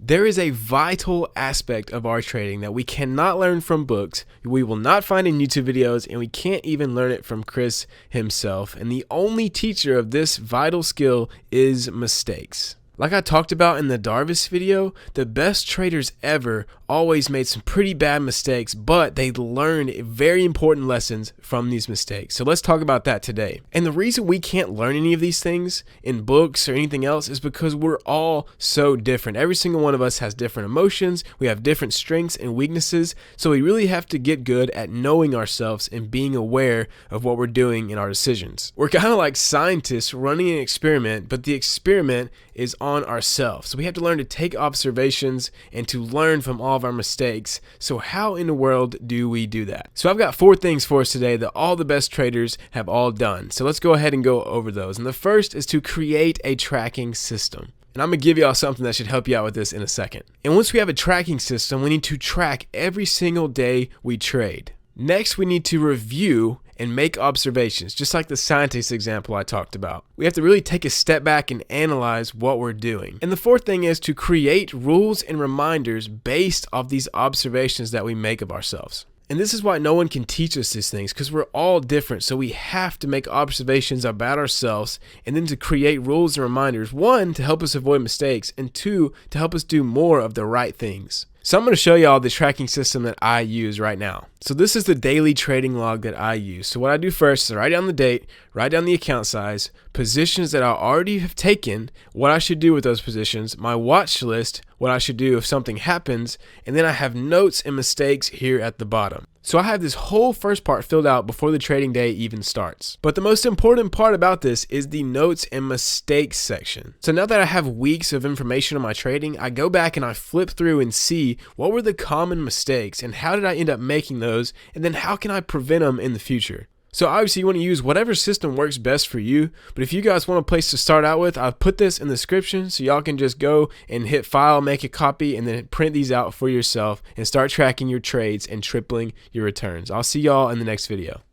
There is a vital aspect of our trading that we cannot learn from books, we will not find in YouTube videos, and we can't even learn it from Chris himself. And the only teacher of this vital skill is mistakes. Like I talked about in the Darvis video, the best traders ever always made some pretty bad mistakes, but they learned very important lessons from these mistakes. So let's talk about that today. And the reason we can't learn any of these things in books or anything else is because we're all so different. Every single one of us has different emotions, we have different strengths and weaknesses, so we really have to get good at knowing ourselves and being aware of what we're doing in our decisions. We're kind of like scientists running an experiment, but the experiment is on ourselves. So we have to learn to take observations and to learn from all of our mistakes. So how in the world do we do that? So I've got 4 things for us today that all the best traders have all done. So let's go ahead and go over those. And the first is to create a tracking system. And I'm going to give y'all something that should help you out with this in a second. And once we have a tracking system, we need to track every single day we trade. Next, we need to review and make observations, just like the scientist example I talked about. We have to really take a step back and analyze what we're doing. And the 4th thing is to create rules and reminders based off these observations that we make of ourselves. And this is why no one can teach us these things, because we're all different. So we have to make observations about ourselves and then to create rules and reminders. 1, to help us avoid mistakes, and 2, to help us do more of the right things. So I'm going to show y'all the tracking system that I use right now. So this is the daily trading log that I use. So what I do first is write down the date, write down the account size, positions that I already have taken, what I should do with those positions, my watch list, what I should do if something happens, and then I have notes and mistakes here at the bottom. So I have this whole first part filled out before the trading day even starts. But the most important part about this is the notes and mistakes section. So now that I have weeks of information on my trading, I go back and I flip through and see what were the common mistakes and how did I end up making those, and then how can I prevent them in the future. So obviously you want to use whatever system works best for you, but if you guys want a place to start out with, I've put this in the description so y'all can just go and hit file, make a copy, and then print these out for yourself and start tracking your trades and tripling your returns. I'll see y'all in the next video.